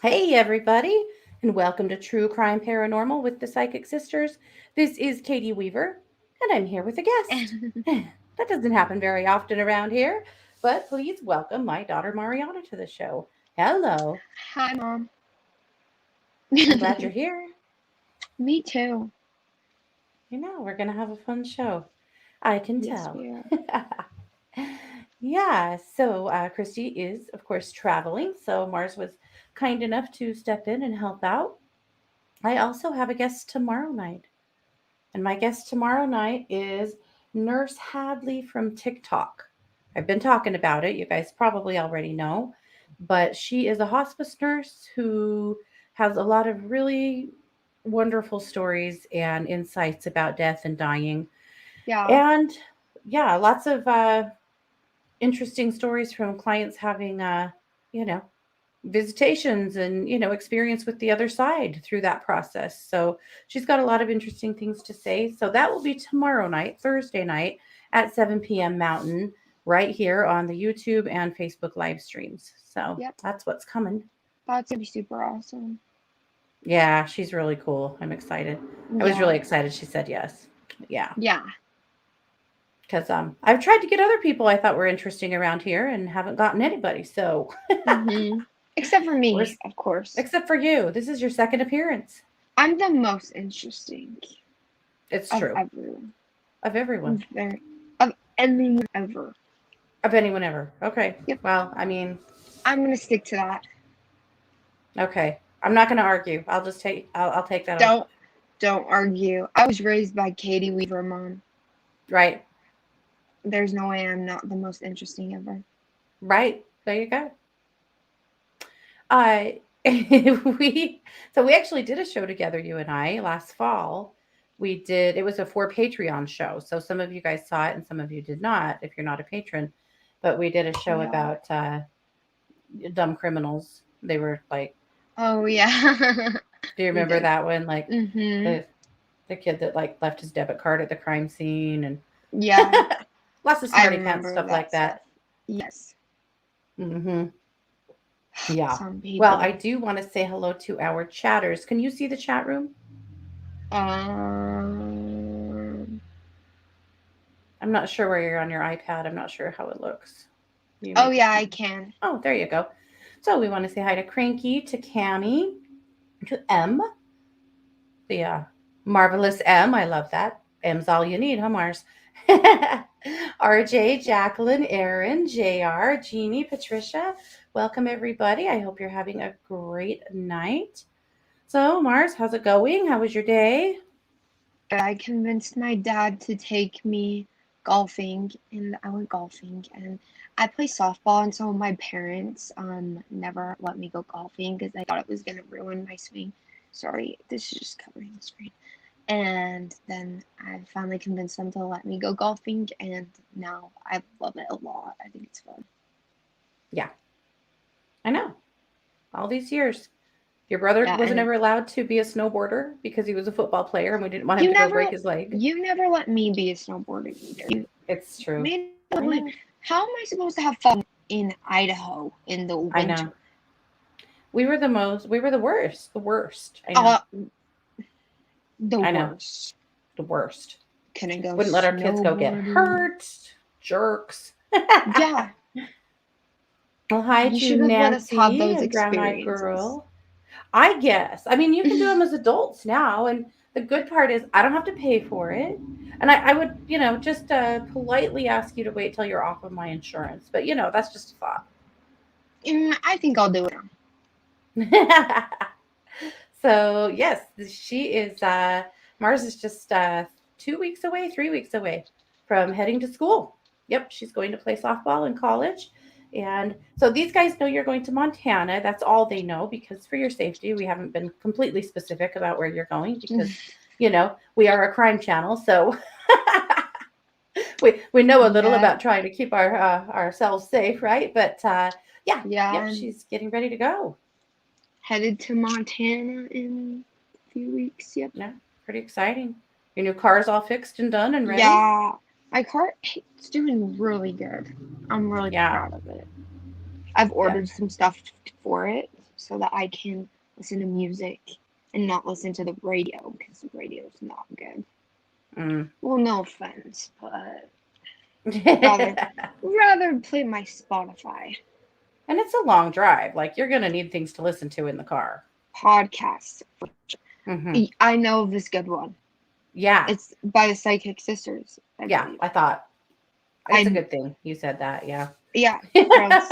Hey, everybody, and welcome to True Crime Paranormal with the Psychic Sisters. This is Katie Weaver, and I'm here with a guest. That doesn't happen very often around here, but please welcome my daughter Mariana to the show. Hello. Hi, Mom. I'm glad you're here. Me too. We're going to have a fun show. I can Yes, tell. we are. Yeah, so Christy is, of course, traveling, so Mars was kind enough to step in and help out. I also have a guest tomorrow night. And my guest tomorrow night is Nurse Hadley from TikTok. I've been talking about it. You guys probably already know. But she is a hospice nurse who has a lot of really wonderful stories and insights about death and dying. Yeah. And yeah, lots of interesting stories from clients having, you know, visitations and experience with the other side through that process. So she's got a lot of interesting things to say. So that will be tomorrow night, Thursday night at 7 p.m. Mountain, right here on the YouTube and Facebook live streams. So Yep. that's what's coming. That's gonna be super awesome. Yeah, she's really cool. I'm excited. I was Yeah. really excited she said yes. Yeah, Yeah. because I've tried to get other people I thought were interesting around here and haven't gotten anybody. So Except for we're me, of course. except for you. This is your second appearance. I'm the most interesting It's of true. everyone. Of everyone. There, of anyone ever. Of anyone ever. Okay. Yep. Well, I mean, I'm gonna stick to that. okay. I'm not going to argue. I'll take that off. Don't don't argue. I was raised by Katie Weaver, Mom. Right. There's no way I'm not the most interesting ever. Right. There you go. Uh we actually did a show together, you and I, last fall. It was a for Patreon show. So some of you guys saw it and some of you did not if you're not a patron. But we did a show Yeah. about dumb criminals. They were like, Oh yeah. do you We remember did. that one? Like Mhm. the the kid that like left his debit card at the crime scene and Yeah. lots of I smarty pants remember stuff like that stuff. that. Yes. Hmm. Yeah. Some Well, I people. do want to say hello to our chatters. Can you see the chat room? Um. I'm not sure where you're on your iPad. I'm not sure how it looks. You Oh maybe yeah, I can. can. Oh, there you go. So we want to say hi to Cranky, to Cammy, to M, the marvelous M. I love that. M's all you need, huh, Mars? RJ, Jacqueline, Aaron, JR, Jeannie, Patricia. Welcome, everybody. I hope you're having a great night. So, Mars, how's it going? How was your day? I convinced my dad to take me golfing, and I went golfing, and I play softball, and so my parents never let me go golfing because they thought it was gonna ruin my swing. Sorry, this is just covering the screen. And then I finally convinced them to let me go golfing, and now I love it a lot. I think it's fun. Yeah, I know. All these years. Your brother Yeah, wasn't and ever allowed to be a snowboarder because he was a football player and we didn't want him you to go never break his leg. you never let me be a snowboarder either. You It's true. made I know. how am I supposed to have fun in Idaho in the I know. winter? We were the worst. The worst. I know. Uh, the I know. worst. The worst. Couldn't go Wouldn't let our kids go get snowboarding. hurt. Jerks. Yeah, Well, hi you to should have let us have Nancy those and Brown Eyed experiences. Girl. I guess. I mean, you can do them as adults now. And the good part is I don't have to pay for it. And I would, just politely ask you to wait till you're off of my insurance. But, that's just a I think I'll do it. thought. So, yes, she is, Mars is just 2 weeks away, 3 weeks away from heading to school. Yep, she's going to play softball in college. And so these guys know you're going to Montana. That's all they know because for your safety, we haven't been completely specific about where you're going because, we are a crime channel. So we know a little Yeah, about trying to keep ourselves safe, right? But yeah, yeah, yep, I'm she's getting ready to go. headed to Montana in a few weeks. Yep. Yeah, pretty exciting. Your new car's all fixed and done and ready? Yeah, my car it's doing really good. I'm really Yeah, proud of it. I've yeah. ordered some stuff for it. so that I can listen to music and not listen to the radio because the radio is not good. Well, no offense, but rather play my Spotify And it's a long drive. Like, you're going to need things to listen to in the car. podcasts. Mm-hmm. I know of this good one. Yeah. It's by the Psychic Sisters. Yeah, believe. I thought it's a good thing you said that. Yeah. Yeah, drugs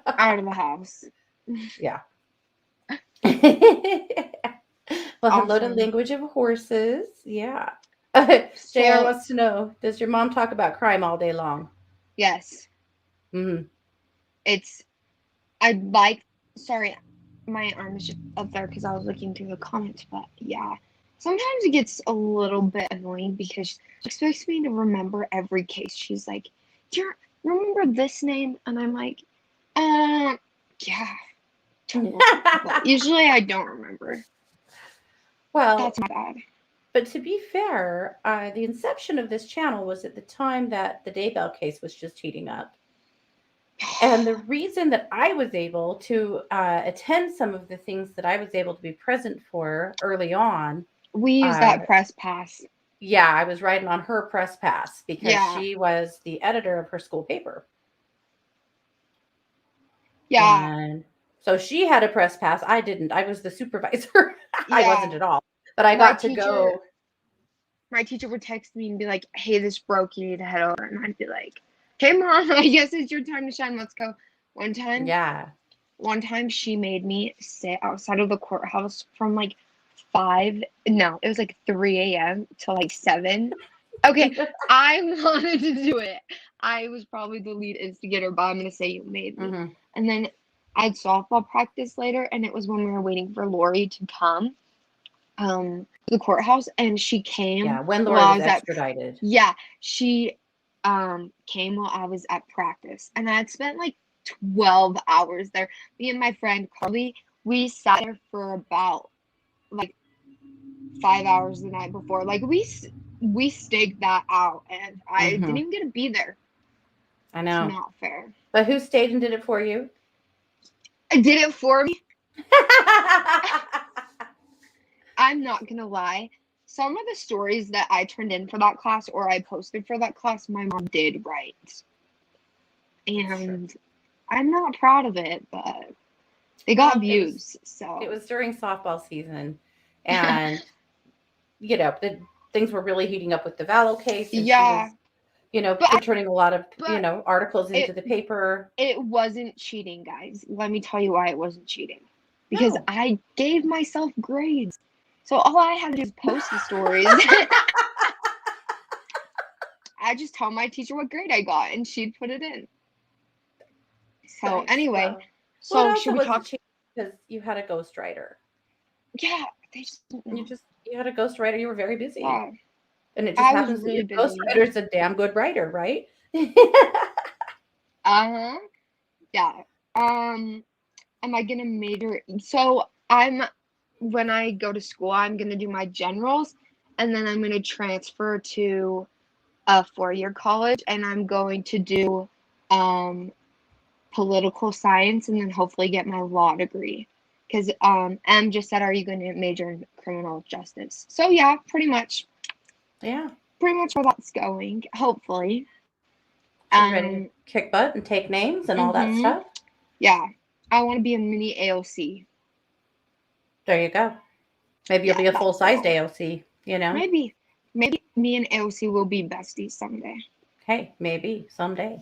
out of the house. Yeah. Well, hello to Awesome. Language of Horses. Yeah. JR wants to know, does your mom talk about crime all day long? Yes. Mm-hmm. Sorry, my arm is just up there because I was looking through the comments, but yeah. Sometimes it gets a little bit annoying because she expects me to remember every case. She's like, "Do you remember this name?" And I'm like, yeah. But usually I don't remember. Well, that's my bad. But to be fair, the inception of this channel was at the time that the Daybell case was just heating up. And the reason that I was able to attend some of the things that I was able to be present for early on. We used that press pass. Yeah, I was riding on her press pass because she was the editor of her school paper. Yeah. And so she had a press pass. I didn't. I was the supervisor. I wasn't at all. But I got to go. My teacher would text me and be like, "Hey, this broke. You need to head over." And I'd be like, "Okay, Mom, I guess it's your time to shine. Let's go." One time she made me sit outside of the courthouse from like 3 a.m. to like 7. Okay, I wanted to do it. I was probably the lead instigator, but I'm going to say you made me. Mm-hmm. And then I had softball practice later, and it was when we were waiting for Lori to come to the courthouse, and she came. Yeah, when Lori was extradited. She came while I was at practice, and I had spent like 12 hours there. Me and my friend Carly, we sat there for about like 5 hours the night before. Like we staked that out, and I didn't even get to be there. I know. It's not fair. But who stayed and did it for you? I did it for me. I'm not gonna lie. Some of the stories that I turned in for that class or I posted for that class, my mom did write. And I'm not proud of it, but they got views. So it was during softball season, and the things were really heating up with the Vallow case. And she was, turning a lot of articles into the paper. It wasn't cheating, guys. Let me tell you why it wasn't cheating. Because I gave myself grades. So all I had to do is post the stories. I just tell my teacher what grade I got, and she'd put it in. So anyway, should we talk? Because you had a ghostwriter. Yeah, they just you had a ghostwriter. You were very busy. Yeah. And it just happens that a ghostwriter's a damn good writer, right? Yeah. Am I gonna major? So when I go to school, I'm gonna do my generals, and then I'm gonna transfer to a 4-year college, and I'm going to do political science, and then hopefully get my law degree. Because Em just said, "Are you going to major in criminal justice?" So yeah, pretty much. Yeah. Pretty much where that's going. Hopefully. Ready to kick butt and take names and all that stuff. Yeah, I want to be a mini AOC. There you go. Maybe you'll be a full-sized AOC, Maybe me and AOC will be besties someday. Hey, maybe someday.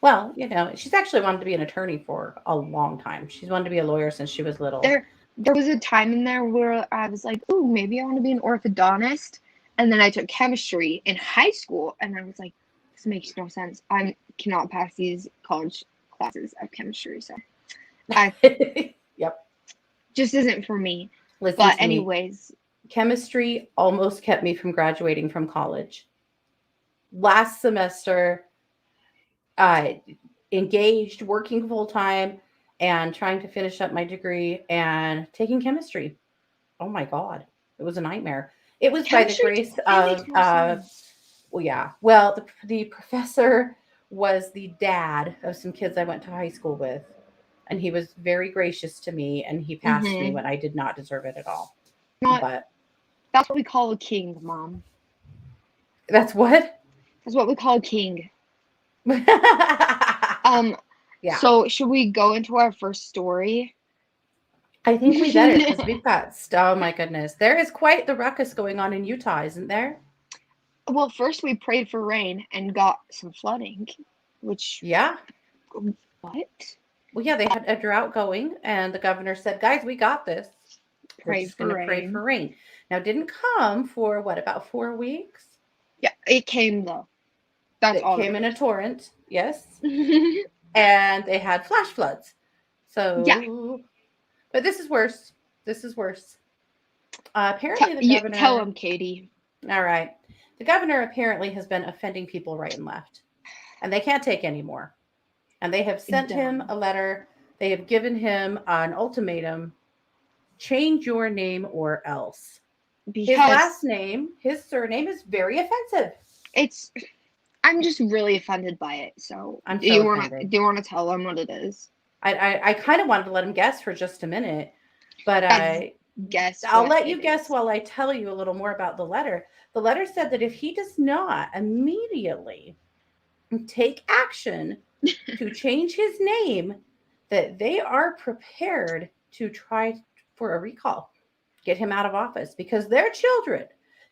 Well, she's actually wanted to be an attorney for a long time. She's wanted to be a lawyer since she was little. There was a time in there where I was like, "Ooh, maybe I want to be an orthodontist." And then I took chemistry in high school, and I was like, "This makes no sense. I cannot pass these college classes of chemistry." So, yep, just isn't for me. Listen but anyways, chemistry almost kept me from graduating from college. Last semester, I engaged, working full time, and trying to finish up my degree and taking chemistry. Oh my God, it was a nightmare. It was chemistry by the grace of, the professor was the dad of some kids I went to high school with. and he was very gracious to me, and he passed me Mm-hmm. when I did not deserve it at all. Not But That's what we call a king, Mom. that's what? That's what we call a king. Yeah. So should we go into our first story? I think we better because we've got, oh my goodness. There is quite the ruckus going on in Utah, isn't there? Well, first we prayed for rain and got some flooding, which, Yeah. what? Well, yeah, they had a drought going, and the governor said, guys, we got this. We're Pray just going for to pray rain. for rain. Now, it didn't come for what, about 4 weeks? Yeah, it came though. That's It all came that in a torrent, yes. matters. And they had flash floods. Yeah, So, but this is worse. This is worse. Apparently, the tell governor, him, Katie. all right, the governor apparently has been offending people right and left, and they can't take anymore. And they have sent him Done. a letter. They have given him an ultimatum: change your name or else. His last Because name, his surname is very offensive. it's I'm just really offended by it. So I'm do so you wanna offended. tell him what it is? I kind of wanted to let him guess for just a minute, but Guys, guess I'll what let you it guess is. while I tell you a little more about the letter. The letter said that if he does not immediately take action to change his name, that they are prepared to try for a recall, get him out of office, because their children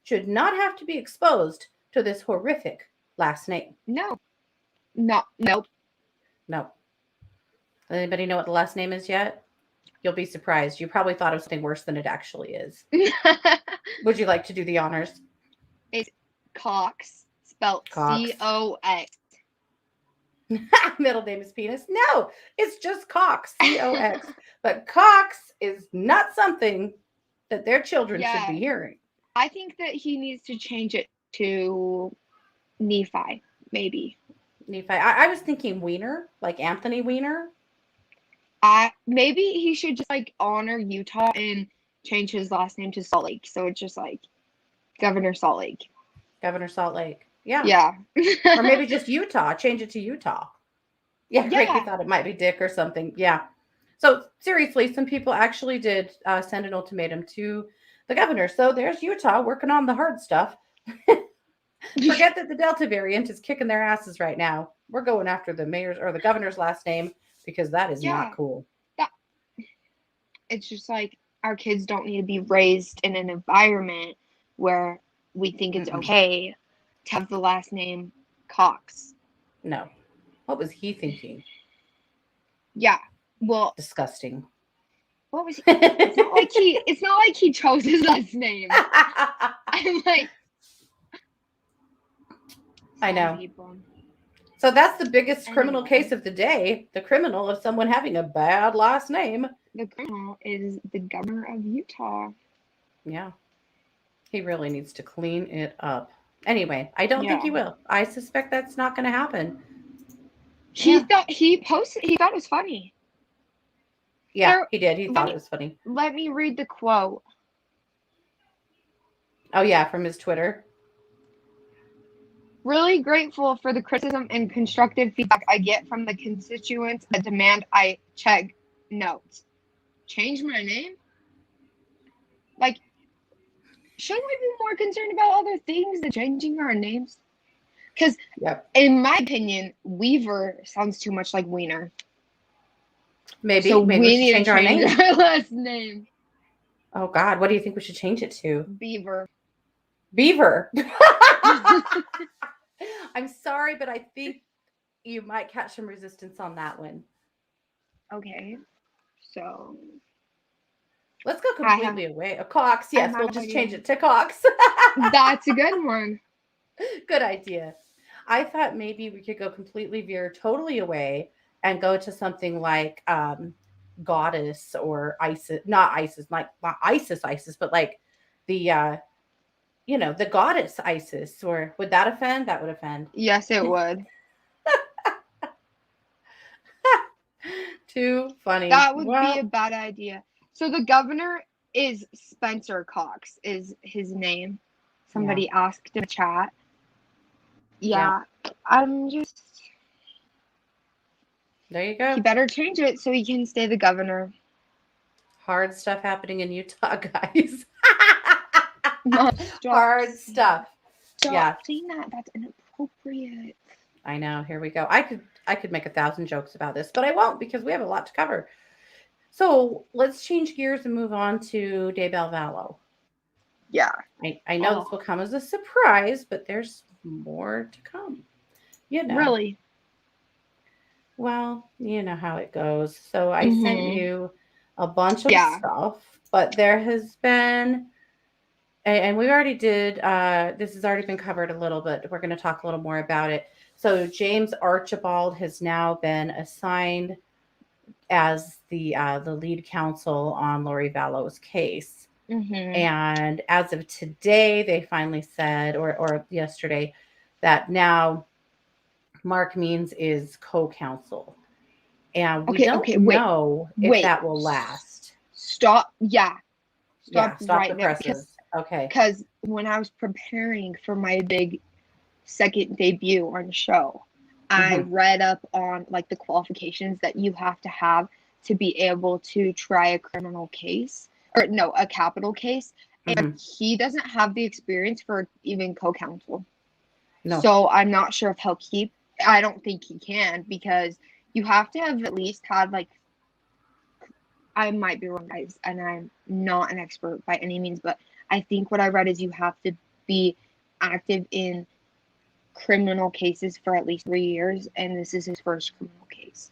should not have to be exposed to this horrific last name. No. Nope. No. Anybody know what the last name is yet? You'll be surprised. You probably thought of something worse than it actually is. Would you like to do the honors? It's Cox, spelled Cox. Cox. Middle name is penis. No, it's just Cox, Cox. But Cox is not something that their children should be Yeah, hearing. I think that he needs to change it to Nephi, maybe. Nephi. I was thinking Wiener, like Anthony Weiner. Maybe he should just like honor Utah and change his last name to Salt Lake. So it's just like Governor Salt Lake. Governor Salt Lake. Yeah. Yeah. Or maybe just Utah. Change it to Utah. Yeah, Gracie Yeah. thought it might be Dick or something. Yeah. So seriously, some people actually did send an ultimatum to the governor. So there's Utah working on the hard stuff. Forget that the Delta variant is kicking their asses right now. We're going after the mayor's or the governor's last name because that is not Yeah. cool. That, it's just like our kids don't need to be raised in an environment where we think it's okay to have the last name Cox. No. What was he thinking? Yeah. Well, Disgusting. what was he? It's not like he chose his last name. I'm like, I know. People. So that's the biggest criminal case of the day. The criminal of someone having a bad last name. The criminal is the governor of Utah. Yeah. He really needs to clean it up. Anyway, I don't think he will. I suspect that's not going to happen. He thought it was funny. Yeah, he did. He thought it was funny. Let me read the quote. Oh, yeah, from his Twitter. Really grateful for the criticism and constructive feedback I get from the constituents that demand I check notes. Change my name? Like, shouldn't we be more concerned about other things than changing our names? Because, in my opinion, Weaver sounds too much like Wiener. Maybe. So maybe we should change our name. Our last name. Oh, God. What do you think we should change it to? Beaver. I'm sorry, but I think you might catch some resistance on that one. Okay. So let's go completely away. Cox. Yes, we'll just change it to Cox. That's a good one. Good idea. I thought maybe we could go completely veer totally away and go to something like Goddess or Isis, not ISIS, not ISIS, but like the the goddess Isis. Or would that offend? That would offend. Yes, it would. Too funny. That would be a bad idea. So the governor is Spencer Cox, is his name. Somebody asked in the chat. Yeah. I'm just... There you He go. better change it so he can stay the governor. Hard stuff happening in Utah, guys. Mom, stop Hard saying stuff. stop Yeah, saying that. That's inappropriate. I know. Here we go. I could make 1,000 jokes about this, but I won't because we have a lot to cover. So let's change gears and move on to Daybell Vallow. Yeah. I know Oh, this will come as a surprise, but there's more to come. You know. really? Well, you know how it goes. So I sent Mm-hmm. you a bunch of Yeah. stuff, but there has been, and we already did, this has already been covered a little bit. We're going to talk a little more about it. So James Archibald has now been assigned as the lead counsel on Lori Vallow's case. Mm-hmm. And as of today, they finally said, or yesterday, that now Mark Means is co-counsel. And we Okay, don't okay, wait, know if wait. that will last. Stop. Yeah. Stop Yeah, stop the right now presses. Okay. because when I was preparing for my big second debut on the show, I Hmm. read up on like the qualifications that you have to be able to try a criminal case or no, a capital case. And Hmm. he doesn't have the experience for even co-counsel. No. So I'm not sure if he'll keep, I don't think he can because you have to have at least had like, I might be wrong, guys, and I'm not an expert by any means, but I think what I read is you have to be active in criminal cases for at least 3 years, and this is his first criminal case.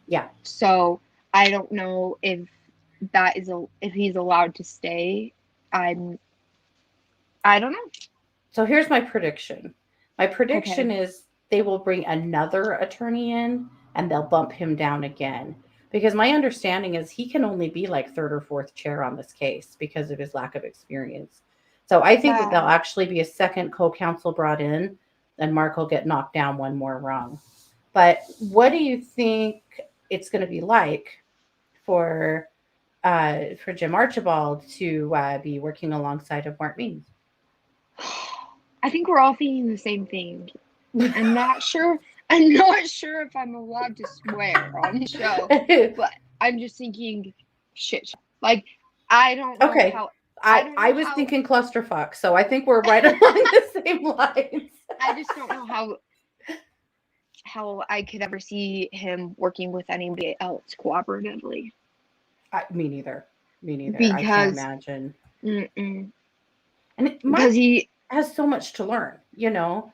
Yeah. So I don't know if if he's allowed to stay. I'm I don't know. So here's my prediction. My Okay. prediction is they will bring another attorney in and they'll bump him down again. Because my understanding is he can only be like third or fourth chair on this case because of his lack of experience. So I think that there'll Yeah. actually be a second co counsel brought in and Mark will get knocked down one more rung. But what do you think it's going to be like for for Jim Archibald to be working alongside of Mark Means? I think we're all thinking the same thing. I'm not sure. I'm not sure if I'm allowed to swear on the show, but I'm just thinking shit. Like I don't know Okay. how. I I don't I know was how. thinking clusterfuck, so I think we're right along the same lines. I just don't know how I could ever see him working with anybody else cooperatively Me neither. Me neither. I can't because imagine. mm-mm, And because Mark he has so much to learn, you know.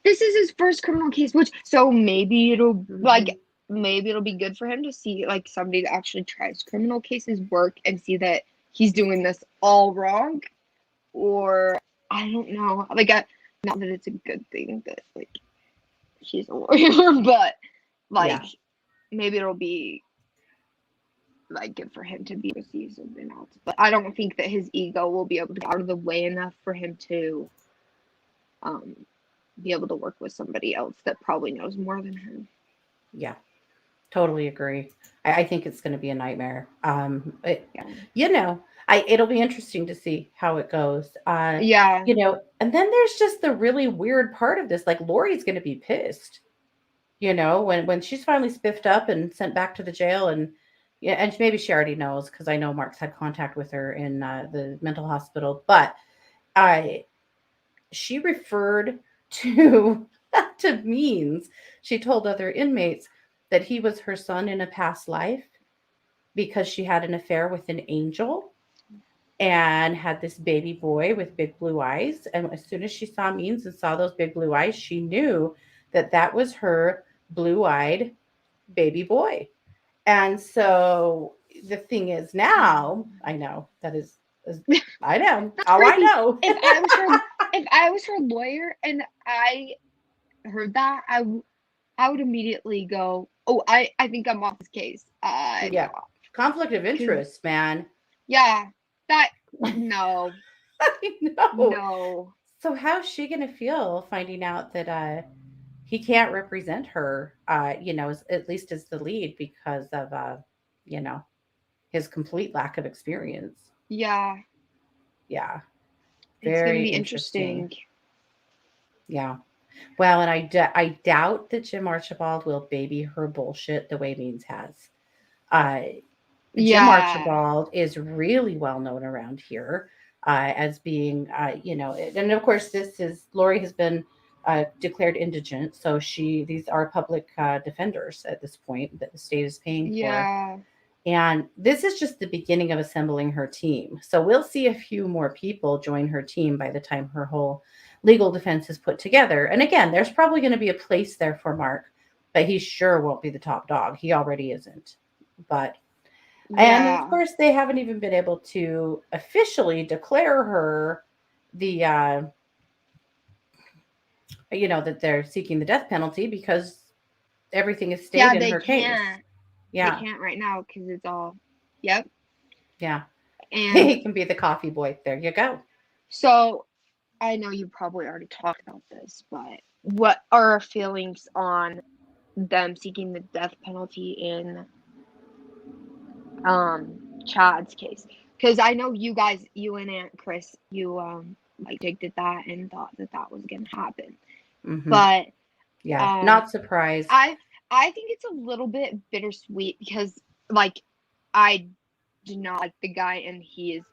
this is his first criminal case, which so Hmm. maybe it'll be good for him to see like somebody that actually tries criminal cases work and see that he's doing this all wrong, or I don't know, like not that it's a good thing that like he's a lawyer, but like Yeah. maybe it'll be like good for him to be able to see something else. But I don't think that his ego will be able to get out of the way enough for him to um be able to work with somebody else that probably knows more than him. Yeah. Totally agree. I think it's going to be a nightmare. Yeah. You know, it'll be interesting to see how it goes. Yeah. And then there's just the really weird part of this. Like Lori's going to be pissed, when she's finally spiffed up and sent back to the jail, and yeah, and maybe she already knows because I know Mark's had contact with her in the mental hospital, but I she referred to to Means. She told other inmates that he was her son in a past life because she had an affair with an angel and had this baby boy with big blue eyes. And as soon as she saw Means and saw those big blue eyes, she knew that that was her blue eyed baby boy. And so the thing is now, I know that is I know. That's Oh, I crazy. know. If I was her lawyer and I heard that, I would immediately go, "Oh, I think I'm off this case. I'm Yeah. off." Conflict of 'Cause interest, man. yeah, that no, I know. no. So how's she gonna feel finding out that he can't represent her, at least as the lead because of you know, his complete lack of experience. Yeah, Yeah. it's gonna Very be interesting. interesting. Yeah. Well, and I doubt that Jim Archibald will baby her bullshit the way Means has. Uh, Jim Yeah. Archibald is really well known around here as being, and of course, this is Lori has been declared indigent, so these are public defenders at this point that the state is paying for. Yeah. And this is just the beginning of assembling her team. So we'll see a few more people join her team by the time her whole legal defense is put together. And again, there's probably going to be a place there for Mark, but he sure won't be the top dog. He already isn't. But and of Yeah. course, they haven't even been able to officially declare her the, that they're seeking the death penalty because everything has stayed Yeah, in they her case. can't. They Yeah, can't right now because it's all, yep. yeah. And He can be the coffee boy. There you go. so I know you probably already talked about this, but what are our feelings on them seeking the death penalty in Chad's case? Because I know you and Aunt Chris, you like predicted that and thought that that was gonna happen. Hmm. But Yeah, um, not surprised. I I think it's a little bit bittersweet because like I do not like the guy and he is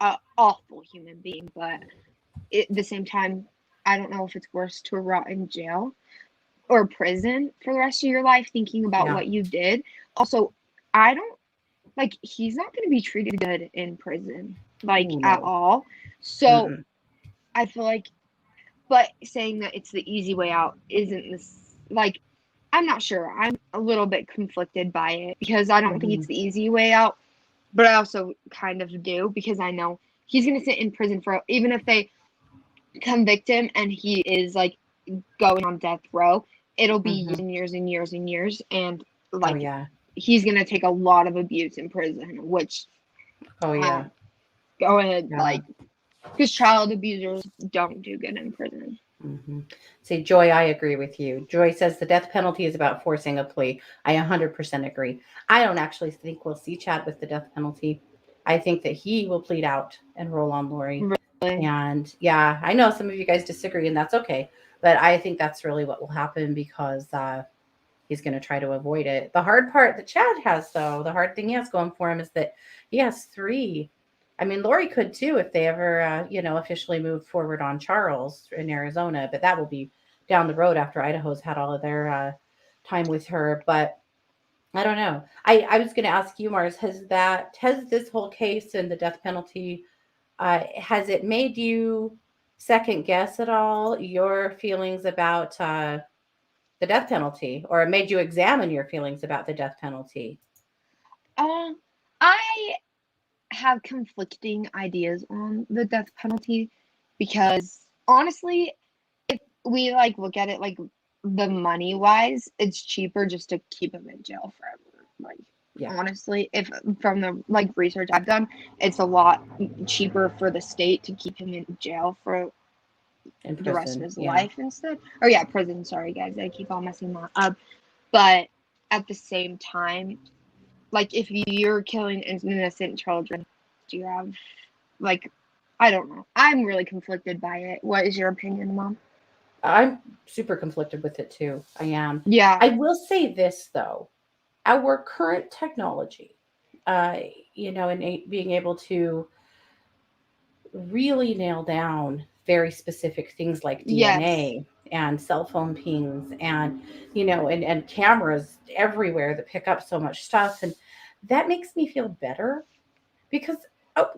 a awful human being, but at the same time, I don't know if it's worse to rot in jail or prison for the rest of your life thinking about Yeah. what you did. Also, I don't like he's not going to be treated good in prison like Oh at no. all. So, Mm-mm. I feel like but saying that it's the easy way out isn't this like I'm not sure. I'm a little bit conflicted by it because I don't think Hmm. it's the easy way out, but I also kind of do because I know he's going to sit in prison for even if they convict him and he is like going on death row, it'll be Hmm. years and years and years and years, and Oh like yeah. he's gonna take a lot of abuse in prison, which Oh yeah. go ahead, Yeah. like because child abusers don't do good in prison. Hmm. See, Joy, I agree with you. Joy says the death penalty is about forcing a plea. I 100% agree. I don't actually think we'll see Chad with the death penalty. I think that he will plead out and roll on Lori. Really, And yeah, I know some of you guys disagree, and that's okay. But I think that's really what will happen because he's going to try to avoid it. The hard part that Chad has, though, the hard thing he has going for him is that he has three. I mean, Lori could too if they ever, officially move forward on Charles in Arizona, but that will be down the road after Idaho's had all of their time with her. But I don't know. I was going to ask you, Mars, has this whole case and the death penalty has it made you second guess at all your feelings about the death penalty, or it made you examine your feelings about the death penalty? um, I have conflicting ideas on the death penalty because honestly, we like look at it like the money wise, it's cheaper just to keep him in jail forever. Like Yeah, honestly, if from the like research I've done, it's a lot cheaper for the state to keep him in jail for in the rest of prison. his Yeah. life instead. Or yeah, prison. Sorry guys, I keep on messing that up. But at the same time, like if you're killing innocent children, do you have like I don't know. I'm really conflicted by it. What is your opinion, Mom? I'm super conflicted with it too. I am. Yeah. I will say this though, our current technology, uh, and being able to really nail down very specific things like Yes. DNA and cell phone pings and and cameras everywhere that pick up so much stuff, and that makes me feel better because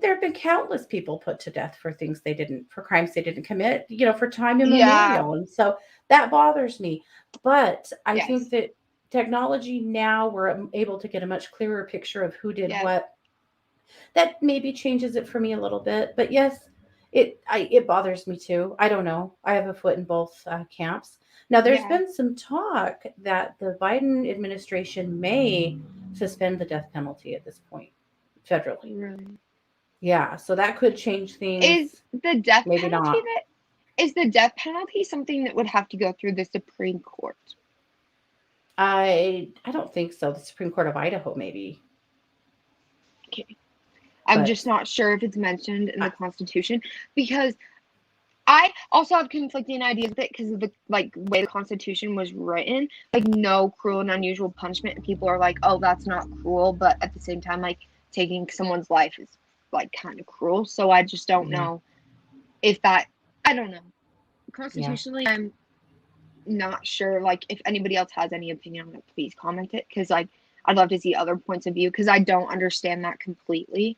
there have been countless people put to death for things they didn't for crimes they didn't commit, for time Yeah. immemorial, and so that bothers me. But I think Yes. that technology now we're able to get a much clearer picture of who did Yes. what. That maybe changes it for me a little bit, but yes, it bothers me too. I don't know. I have a foot in both camps. Now, there's Yeah. been some talk that the Biden administration may suspend the death penalty at this point federally. Really. Yeah, so that could change things. Is the death Maybe penalty not. that is the death penalty something that would have to go through the Supreme Court? I don't think so. The Supreme Court of Idaho, maybe, Okay. I'm but just not sure if it's mentioned in I, the Constitution because I also have conflicting ideas with it because of the like way the Constitution was written. Like no cruel and unusual punishment, and people are like, "Oh, that's not cruel," but at the same time, like taking someone's life is like kind of cruel. So I just don't Yeah. know if that. I don't know. Yeah. Constitutionally, I'm not sure. Like if anybody else has any opinion on it, please comment it because like I'd love to see other points of view because I don't understand that completely.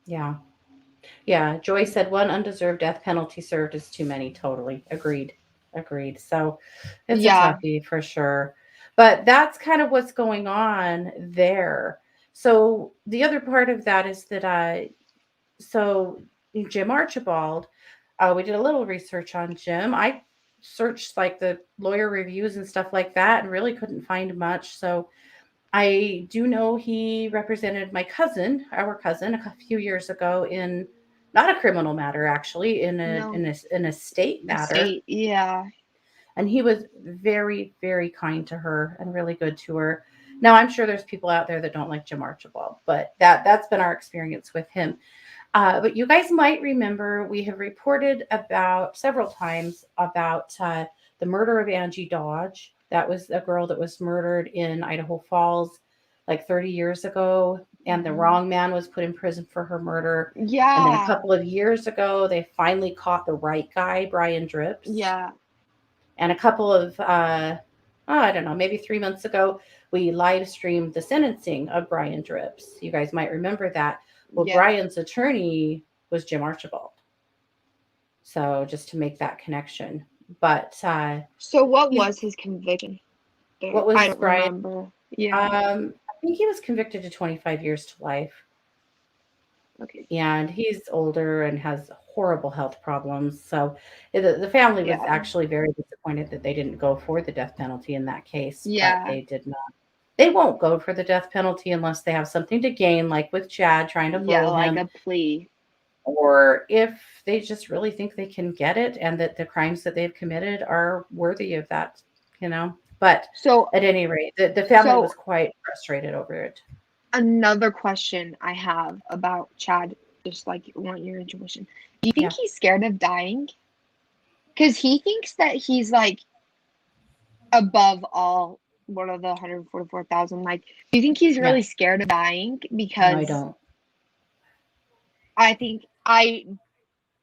Yeah. Yeah. Joy said one undeserved death penalty served is too many. Totally. Agreed. Agreed. So it's a Yeah. toughie for sure. But that's kind of what's going on there. So the other part of that is that so Jim Archibald, we did a little research on Jim. I searched like the lawyer reviews and stuff like that and really couldn't find much. So I do know he represented my cousin, our cousin, a few years ago in not a criminal matter actually, No. in a state matter, State. Yeah. and he was very very kind to her and really good to her. Now I'm sure there's people out there that don't like Jim Archibald, but that's been our experience with him. But you guys might remember we have reported about several times about the murder of Angie Dodge. That was a girl that was murdered in Idaho Falls like 30 years ago, and the Hmm. wrong man was put in prison for her murder. And then a Yeah. couple of years ago, they finally caught the right guy, Brian Drips. Yeah. And a couple of, I don't know, maybe 3 months ago, we live streamed the sentencing of Brian Drips. You guys might remember that. Well, Yeah. Brian's attorney was Jim Archibald. So just to make that connection. But So what you know, was his conviction there? what I was don't Brian? remember. Yeah. I think he was convicted to 25 years to life. Okay. And he's older and has horrible health problems. So the family was Yeah. actually very disappointed that they didn't go for the death penalty in that case, but Yeah. they did not. They won't go for the death penalty unless they have something to gain, like with Chad trying to Yeah, fool like him, a plea. or if they just really think they can get it and that the crimes that they've committed are worthy of that, you know. But So at any rate, the family was so quite frustrated over it. another question I have about Chad, just like want your intuition. Do you think Yeah. he's scared of dying? Because he thinks that he's like above all one of the 144,000. Like, do you think he's Yeah. really scared of dying? No, I Because don't. I think I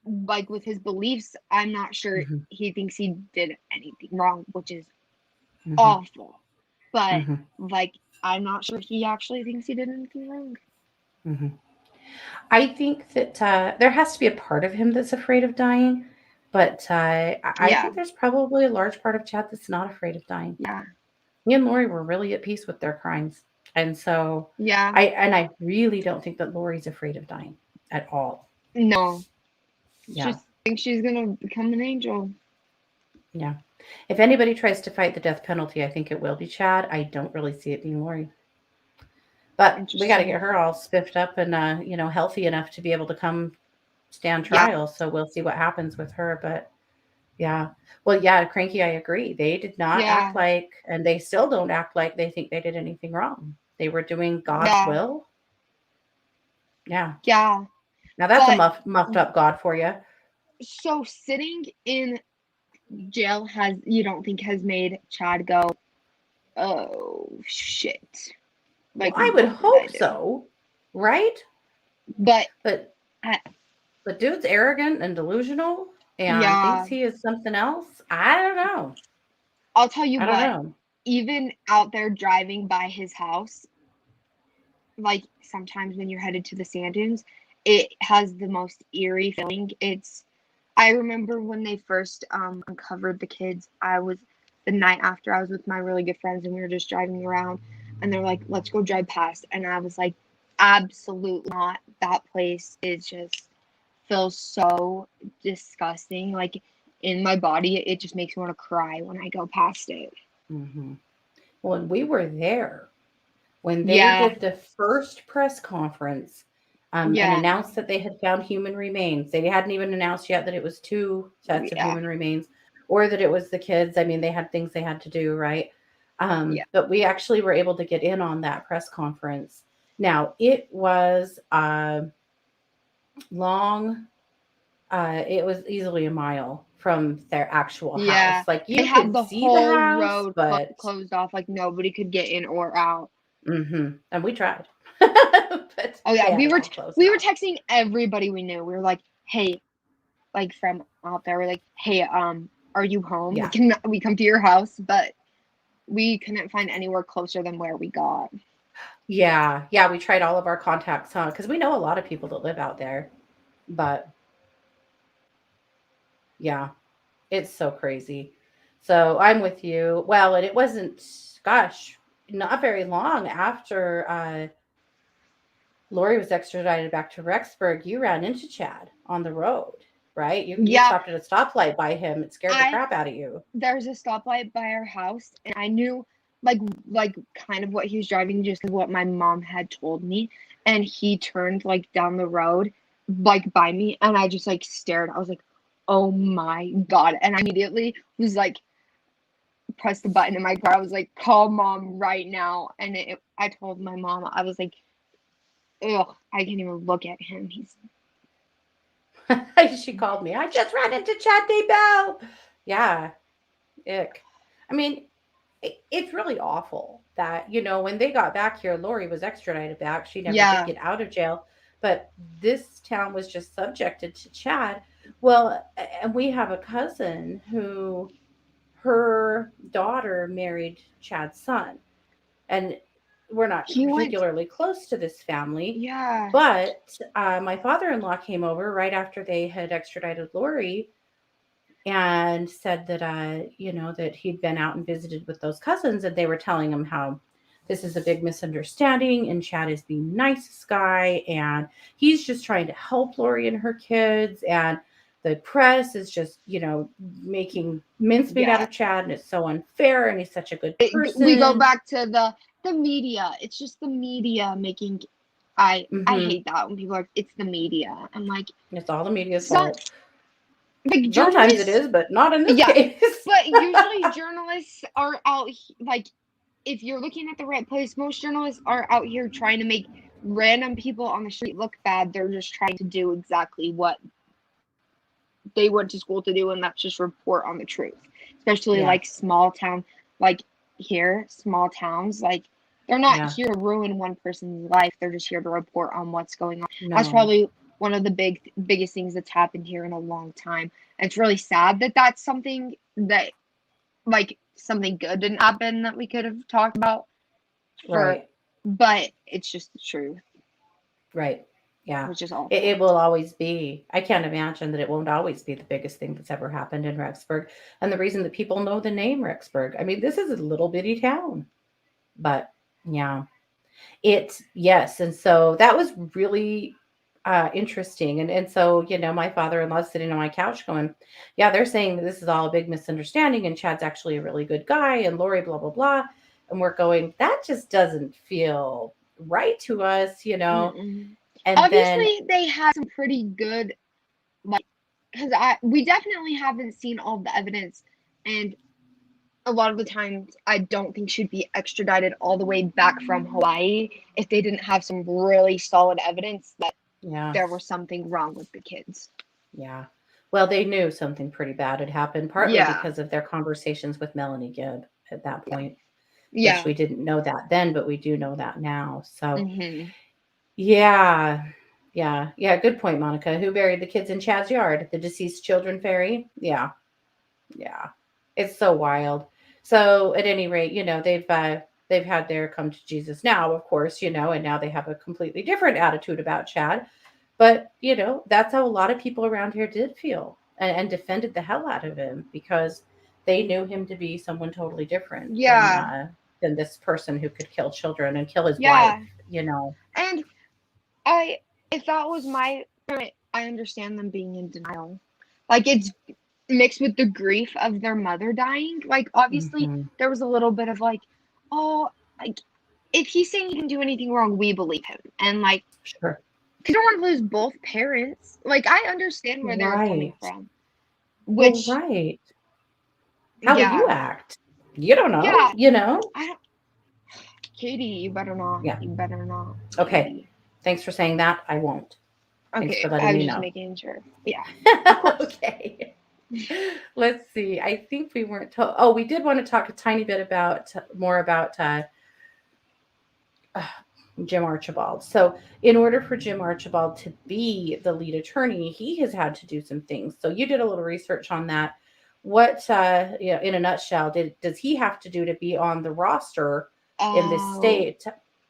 like with his beliefs, I'm not sure Hmm. he thinks he did anything wrong, which is Hmm. awful. But Hmm. like, I'm not sure he actually thinks he did anything wrong. Hmm. I think that there has to be a part of him that's afraid of dying, but I Yeah, think there's probably a large part of Chad that's not afraid of dying. yeah, Me and Lori were really at peace with their crimes, and so yeah. I really don't think that Lori's afraid of dying at all. No, she Yeah, thinks she's gonna become an angel. yeah. If anybody tries to fight the death penalty, I think it will be Chad. I don't really see it being Lori. But we got to Interesting. get her all spiffed up and healthy enough to be able to come stand Yeah, trial. So we'll see what happens with her. But yeah, well, yeah, Cranky, I agree. They did not act yeah, like, and they still don't act like they think they did anything wrong. They were doing God's yeah, will. Yeah. yeah. Now that's a But muffed up God for you. so sitting in jail has you don't think has made Chad go, oh shit. Well, Like I would what did I hope do? so, right? But But I, the dude's arrogant and delusional and thinks yeah, he is something else. I don't know. I'll tell you I don't what, know. even out there driving by his house, like sometimes when you're headed to the sand dunes, it has the most eerie feeling. It's I remember when they first uncovered the kids, I was the night after I was with my really good friends and we were just driving around and they're like, let's go drive past. And I was like, absolutely not. That place is just feels so disgusting. Like in my body, it just makes me want to cry when I go past it. Hmm. When we were there, when they Yeah, did the first press conference and yeah, announced that they had found human remains, they hadn't even announced yet that it was two sets of yeah, human remains or that it was the kids. I mean, they had things they had to do, right? yeah, But we actually were able to get in on that press conference. Now, it was a long it was easily a mile from their actual house. Yeah, Like they you had could the see the whole house, road but closed off, like nobody could get in or out. and we tried, but Oh yeah, they had it all closed we were off. texting everybody we knew. We were like, "Hey," like from out there, we're like, "Hey, are you home? Yeah. We come to your house?" But we couldn't find anywhere closer than where we got. Yeah. Yeah. We tried all of our contacts, huh? Because we know a lot of people that live out there. But yeah, it's so crazy. So I'm with you. Well, and it wasn't, gosh, not very long after Lori was extradited back to Rexburg, you ran into Chad on the road, right? You Yeah, stopped at a stoplight by him. It scared the I crap out of you. there's a stoplight by our house, and I knew like kind of what he was driving, just what my mom had told me. And he turned like down the road, like by me, and I just like stared. I was like, "Oh my God!" And I immediately was like, pressed the button in my car. I was like, "Call mom right now!" And I told my mom, I was like, "Ugh, I can't even look at him. He's She called me. I just ran into Chad Daybell. Yeah, ick. I mean, it's really awful that, when they got back here, Lori was extradited back. She never did yeah, get out of jail, but this town was just subjected to Chad. Well, and we have a cousin who her daughter married Chad's son. And we're not he went, particularly close to this family, yeah, but my father-in-law came over right after they had extradited Lori and said that that he'd been out and visited with those cousins, and they were telling him how this is a big misunderstanding and Chad is the nicest guy and he's just trying to help Lori and her kids, and the press is just making mincemeat out yeah. of Chad, and it's so unfair, and he's such a good We go person. back to the media. It's just the media making. I Hmm. hate that when people are. It's the media. I'm like, It's all the media's some fault. like Sometimes it journalists. is, but not in this Yeah, case. but usually journalists are out like if you're looking at the right place, most journalists are out here trying to make random people on the street look bad. They're just trying to do exactly what they went to school to do, and that's just report on the truth. Especially Yeah, like small town, like here, small towns, like they're not yeah, here to ruin one person's life. They're just here to report on what's going on. That's no, probably one of the biggest things that's happened here in a long time. And it's really sad that that's something that like something good didn't happen that we could have talked about for, right, but it's just the truth, right. Yeah, which is it awful. will always be. I can't imagine that it won't always be the biggest thing that's ever happened in Rexburg. And the reason that people know the name Rexburg, I mean, this is a little bitty town, but yeah, yes. And so that was really interesting. And so, my father-in-law sitting on my couch going, yeah, they're saying that this is all a big misunderstanding and Chad's actually a really good guy and Lori, blah, blah, blah. And we're going, that just doesn't feel right to us. Mm-mm. And then, Obviously, they had some pretty good like because I we definitely haven't seen all the evidence, and a lot of the times I don't think she'd be extradited all the way back from Hawaii if they didn't have some really solid evidence that yeah, there was something wrong with the kids. yeah. Well, they knew something pretty bad had happened, partly Yeah, because of their conversations with Melanie Gibb at that yeah, point, which yeah. we didn't know that then, but we do know that now. So, Hmm. yeah. Yeah. Yeah. Good point, Monica. Who buried the kids in Chad's yard? The deceased children fairy? Yeah. Yeah. It's so wild. So at any rate, they've had their come to Jesus now, of course, and now they have a completely different attitude about Chad. But, that's how a lot of people around here did feel, and defended the hell out of him because they knew him to be someone totally different Yeah, than this person who could kill children and kill his wife, yeah. you know. And I, if that was my parent, I understand them being in denial. Like it's mixed with the grief of their mother dying. Like obviously Hmm. there was a little bit of like, oh, like if he's saying he didn't do anything wrong, we believe him. And like, Sure. you don't want to lose both parents. Like I understand where they were coming Right. from. Well, Which, right. How would you yeah, act? You don't know, yeah. you know? I don't, Katie, you better not. Yeah. You better not, Okay. Katie. Thanks for saying that. I won't. Thanks for Okay, letting I was me just know. making sure. Yeah, of course. Okay. Let's see. I think we weren't told. Oh, we did want to talk a tiny bit about more about uh, Jim Archibald. So, in order for Jim Archibald to be the lead attorney, he has had to do some things. So, you did a little research on that. What, in a nutshell, does he have to do to be on the roster in the Oh, state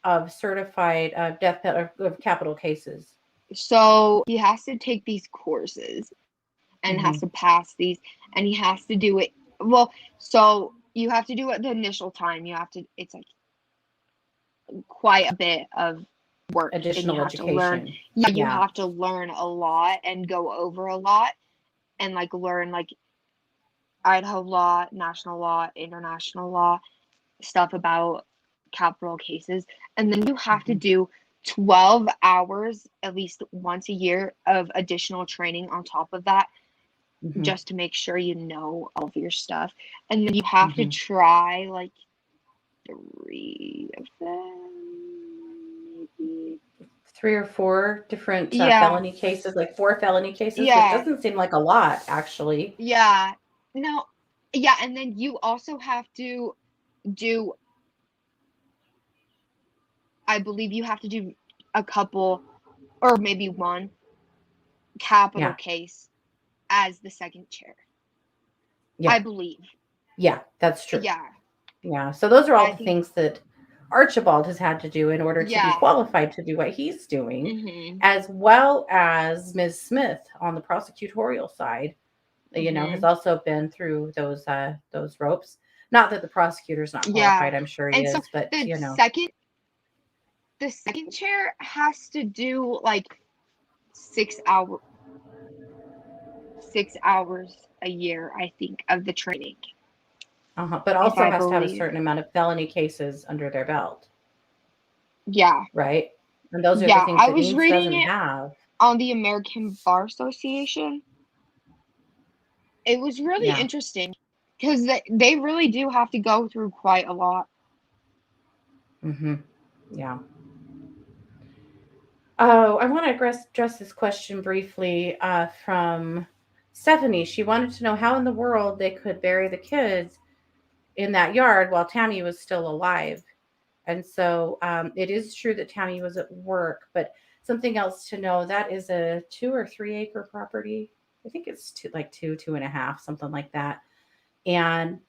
of certified of capital cases? so he has to take these courses and has Hmm. to pass these, and he has to do it. Well, so you have to do it the initial time. You have to, it's like quite a bit of work, and you Additional have to learn. education. Yeah, you Yeah. have to learn a lot and go over a lot and like learn like Idaho law, national law, international law, stuff about capital cases. And then you have to Hmm. do 12 hours at least once a year of additional training on top of that, Hmm. just to make sure you know all of your stuff. And then you have to Hmm. try like three of them, maybe. Three or four different Yeah, felony cases, like four felony cases, which yeah, doesn't seem like a lot, actually. yeah. No, yeah, and then you also have to do, I believe you have to do a couple or maybe one capital Yeah. case as the second chair. I Yeah. believe. Yeah. That's true. Yeah, Yeah. So those are all I the think. things that Archibald has had to do in order to be Yeah. qualified to do what he's doing, Mhm. as well as Ms. Smith on the prosecutorial side, has Mhm. also been through those ropes. Not that the prosecutor's not Yeah. qualified, I'm sure he And so is, but the second the second chair has to do like 6 hour 6 hours a year, I think, of the training, but if also I has to have a believe. certain amount of felony cases under their belt, Yeah. right? And those are the Yeah. things I that was Means reading doesn't it have. on the American Bar Association. It was really Yeah. interesting because they really do have to go through quite a lot. Hmm. Yeah. Oh, I want to address this question briefly from Stephanie. She wanted to know how in the world they could bury the kids in that yard while Tammy was still alive. And so it is true that Tammy was at work, but something else to know, that is a 2 or 3 acre property. I think it's like two and a half, something like that. And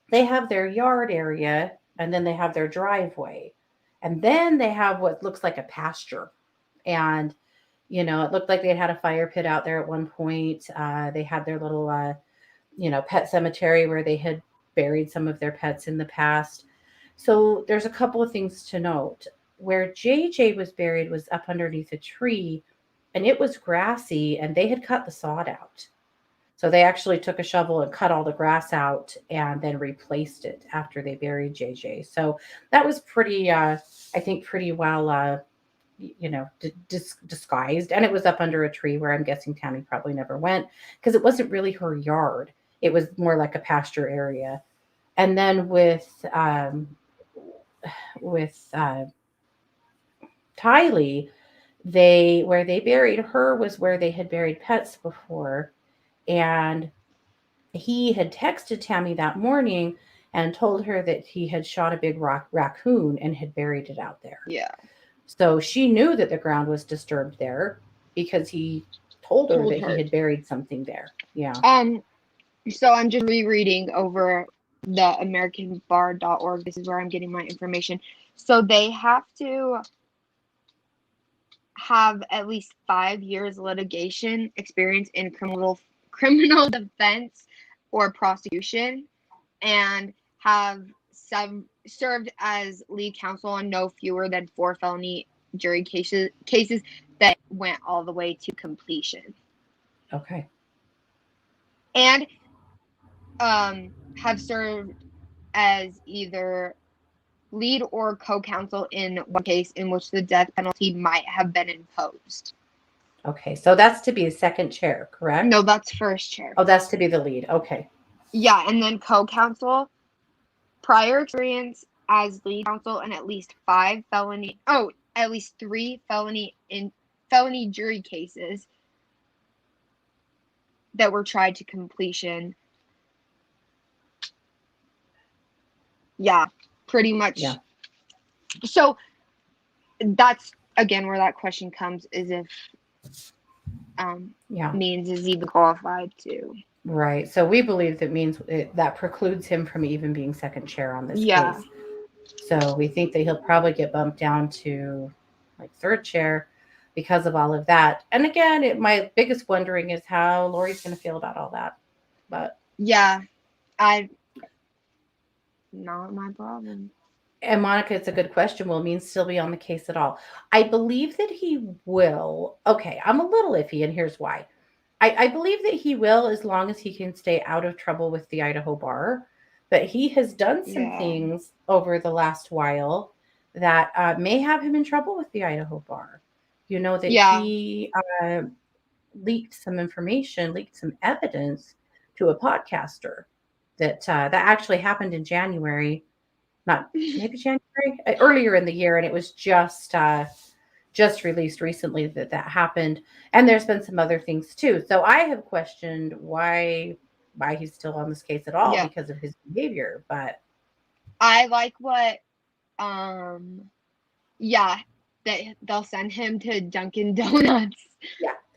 they have their yard area, and then they have their driveway. And then they have what looks like a pasture. And, it looked like they had a fire pit out there at one point. They had their little, pet cemetery where they had buried some of their pets in the past. So there's a couple of things to note. Where JJ was buried was up underneath a tree, and it was grassy, and they had cut the sod out. So they actually took a shovel and cut all the grass out and then replaced it after they buried JJ. So that was pretty, I think, pretty well, disguised. And it was up under a tree where I'm guessing Tammy probably never went because it wasn't really her yard. It was more like a pasture area. And then with Tylee, they where they buried her was where they had buried pets before, and he had texted Tammy that morning and told her that he had shot a big raccoon and had buried it out there. Yeah. So she knew that the ground was disturbed there because he told her Told that he her. had buried something there. Yeah. Um, so I'm just rereading over the AmericanBar.org. This is where I'm getting my information. So they have to have at least 5 years litigation experience in criminal defense or prosecution, and have served as lead counsel on no fewer than 4 felony jury cases that went all the way to completion, Okay. and have served as either lead or co-counsel in one case in which the death penalty might have been imposed. Okay. So that's to be the second chair, No, correct? that's first chair. Oh, that's to be the lead. Okay. Yeah, and then co-counsel, prior experience as lead counsel, and at least 3 felony felony jury cases that were tried to completion. Yeah, pretty much. Yeah. So that's again where that question comes, is if Means is even qualified to. Right. So we believe that means that precludes him from even being second chair on this Yeah. case. So we think that he'll probably get bumped down to like third chair because of all of that. And again, my biggest wondering is how Lori's going to feel about all that. But yeah, not my problem. and Monica, it's a good question. Will Means still be on the case at all? I believe that he will. Okay, I'm a little iffy, and here's why. I believe that he will as long as he can stay out of trouble with the Idaho bar. But he has done some things over the last while that may have him in trouble with the Idaho bar. You know, that he leaked some information, leaked some evidence to a podcaster that that actually happened in January, not maybe January, earlier in the year, and it was just released recently that happened. And there's been some other things too. So I have questioned why he's still on this case at all because of his behavior. But I like what that they'll send him to Dunkin' Donuts.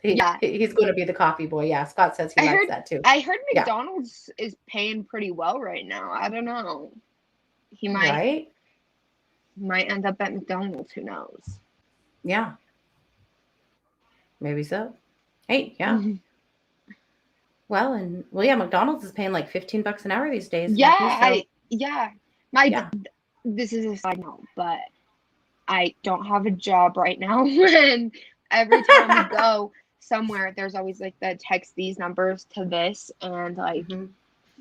He's going to be the coffee boy. Yeah, Scott says he likes that too. I heard McDonald's is paying pretty well right now. I don't know. He might end up at McDonald's. Who knows? Yeah. Maybe so. Hey, yeah. Mm-hmm. Well, McDonald's is paying like $15 an hour these days. Yeah, this is a side note, but I don't have a job right now. And every time we go somewhere, there's always like the text these numbers to this and like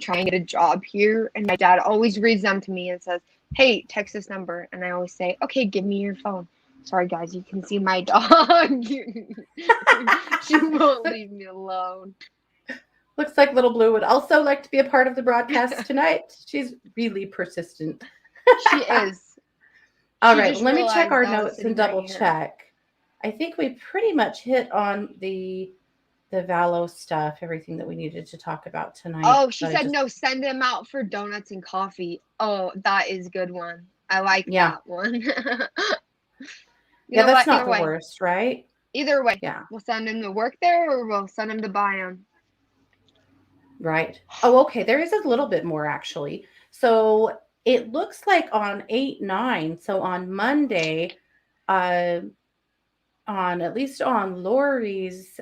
try and get a job here. And my dad always reads them to me and says, "Hey, text this number." And I always say, "Okay, give me your phone." Sorry, guys, you can see my dog. She won't leave me alone. Looks like Little Blue would also like to be a part of the broadcast tonight. She's really persistent. She is. All right, let me check our notes and double check. I think we pretty much hit on the Vallow stuff, everything that we needed to talk about tonight. Oh, she said no, send him out for donuts and coffee. Oh, that is a good one. I like that one. That's not the worst, right? Either way, we'll send him to work there or we'll send him to buy them. Right. Oh, okay. There is a little bit more actually. So it looks like on 8/9, so on Monday, on at least on Lori's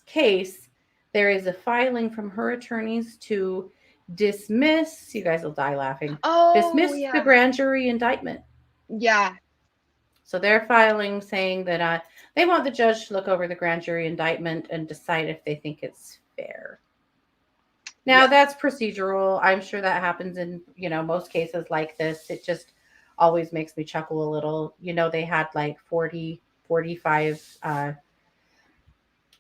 case, there is a filing from her attorneys to dismiss. You guys will die laughing. Dismiss the grand jury indictment. Yeah. So they're filing saying that they want the judge to look over the grand jury indictment and decide if they think it's fair. Now that's procedural. I'm sure that happens in, most cases like this. It just always makes me chuckle a little. They had like 40, 45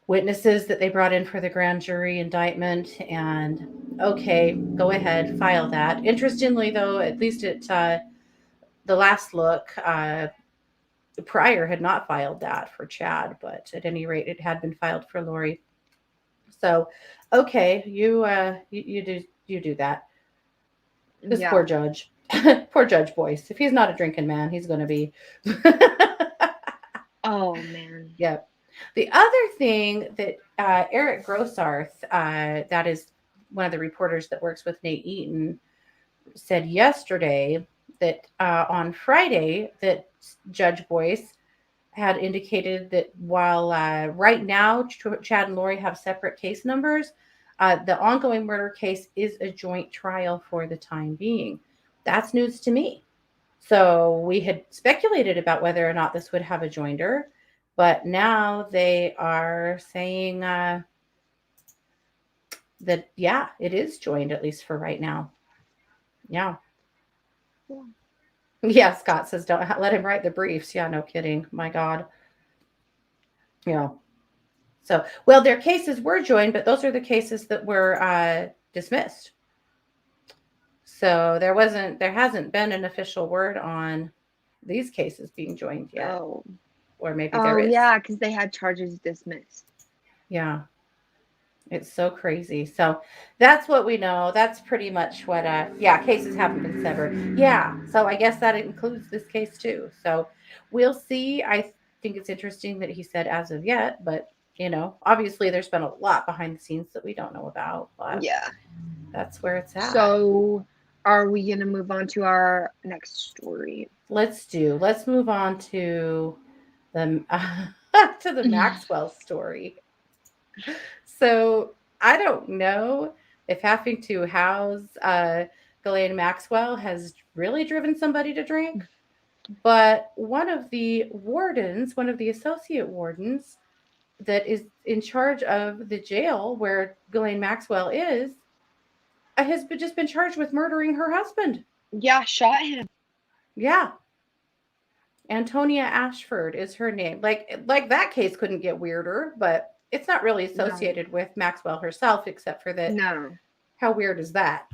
witnesses that they brought in for the grand jury indictment. And okay, go ahead, file that. Interestingly, though, at least at the last look, Pryor had not filed that for Chad, but at any rate, it had been filed for Lori. So, okay, you do that. This poor judge, poor Judge Boyce. If he's not a drinking man, he's going to be. Oh man. Yep. The other thing that Eric Grossarth, that is one of the reporters that works with Nate Eaton, said yesterday that on Friday that Judge Boyce had indicated that while right now Chad and Lori have separate case numbers, the ongoing murder case is a joint trial for the time being. That's news to me. So we had speculated about whether or not this would have a joinder, but now they are saying that, it is joined, at least for right now. Yeah. Yeah, Scott says, don't let him write the briefs. Yeah, no kidding. My God. Yeah. So, well, their cases were joined, but those are the cases that were dismissed. So there hasn't been an official word on these cases being joined yet. Oh. or maybe there Oh is. yeah, because they had charges dismissed. Yeah. It's so crazy. So that's what we know. That's pretty much what, yeah, cases haven't been severed. Yeah. So I guess that includes this case too. So we'll see. I think it's interesting that he said as of yet, but, obviously there's been a lot behind the scenes that we don't know about, but Yeah. that's where it's at. So, are we gonna move on to our next story? Let's move on to the, to the Maxwell story. So I don't know if having to house Ghislaine Maxwell has really driven somebody to drink, but one of the associate wardens that is in charge of the jail where Ghislaine Maxwell is, has just been charged with murdering her husband. Yeah, shot him. Yeah. Antonia Ashford is her name. Like that case couldn't get weirder, but it's not really No, associated with Maxwell herself, except for that. no. How weird is that?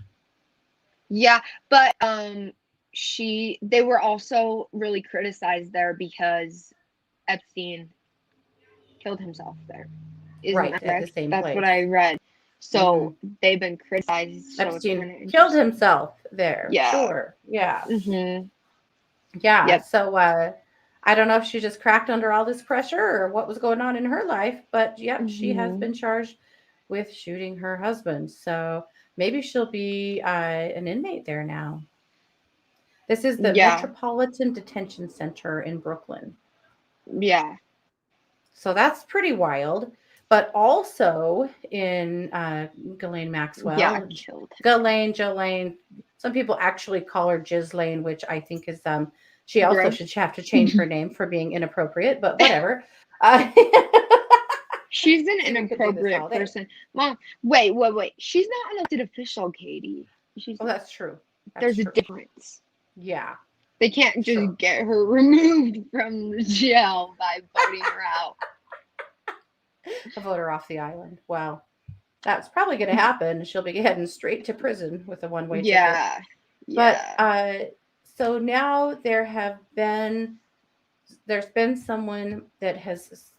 Yeah, but they were also really criticized there because Epstein killed himself there. Isn't Right, that at the correct? same That's what place. I read. Hmm. So they've been criticized, so it's Epstein kind of killed interesting. himself there. Yeah. Sure. Yeah. Mhm. Yeah. Yep. So I don't know if she just cracked under all this pressure or what was going on in her life, but yep, she has Mhm. been charged with shooting her husband. So maybe she'll be an inmate there now. This is the Yeah. Metropolitan Detention Center in Brooklyn. Yeah. So that's pretty wild. But also in Ghislaine Yeah. Maxwell, Killed him. Jelaine. Some people actually call her Ghislaine, which I think is she also Gross. should have to change her name for being inappropriate, but whatever. Uh, She's an see, we could do this inappropriate all day. person. Mom, wait. She's not an elected official, Katie. She's Oh, that's true. That's There's a true. difference. Yeah, They can't sure. just get her removed from the jail by voting her out. A voter off the island. Wow. That's probably going to happen. She'll be heading straight to prison with a one-way ticket. Yeah. But Yeah. so now there's been someone that has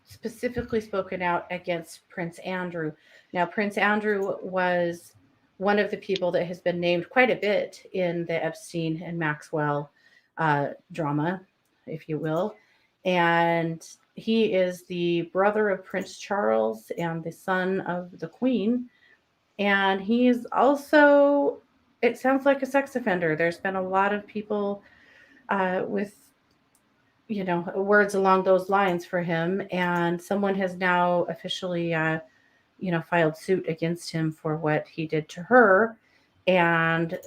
specifically spoken out against Prince Andrew. Now, Prince Andrew was one of the people that has been named quite a bit in the Epstein and Maxwell drama, if you will. And he is the brother of Prince Charles and the son of the Queen. And he is also, it sounds like a sex offender. There's been a lot of people with words along those lines for him, and someone has now officially filed suit against him for what he did to her. And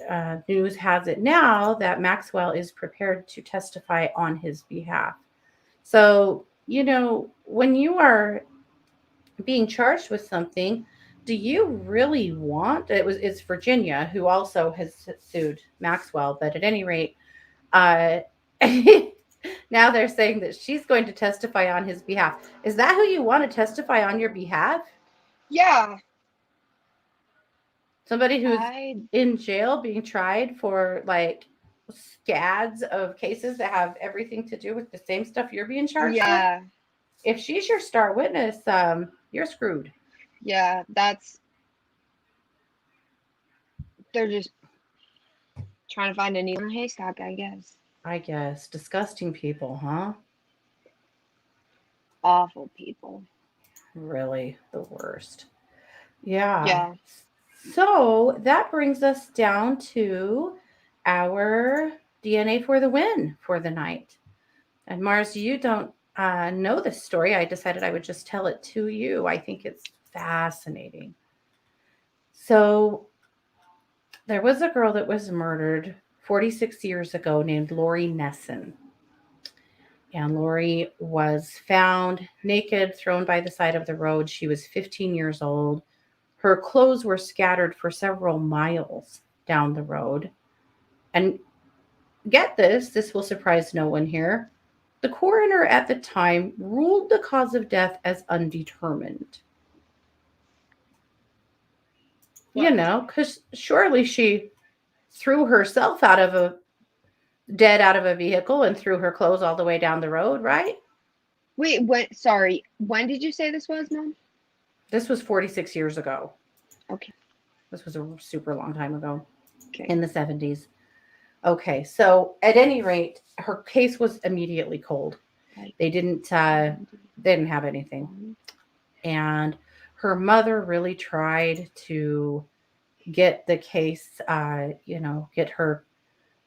news has it now that Maxwell is prepared to testify on his behalf. So when you are being charged with something, do you really want it's Virginia who also has sued Maxwell, but at any rate, uh now they're saying that she's going to testify on his behalf. Is that who you want to testify on your behalf? Yeah. Somebody who's I in jail being tried for like scads of cases that have everything to do with the same stuff you're being charged with? yeah. If she's your star witness, you're screwed. Yeah, they're just trying to find a needle in a haystack, I guess. I guess. Disgusting people, huh? Awful people. Really the worst. Yeah. Yeah. So that brings us down to our DNA for the win for the night. And Mars, you don't know this story. I decided I would just tell it to you. I think it's fascinating. So there was a girl that was murdered 46 years ago named Lori Nesson. And Lori was found naked, thrown by the side of the road. She was 15 years old. Her clothes were scattered for several miles down the road. And get this will surprise no one here. The coroner at the time ruled the cause of death as undetermined. What? Because surely she threw herself out of a dead out of a vehicle and threw her clothes all the way down the road, right? Wait, what? Sorry. When did you say this was, Mom? This was 46 years ago. Okay. This was a super long time ago Okay. in the 70s. Okay, so at any rate, her case was immediately cold. They didn't have anything. And her mother really tried to get the case, get her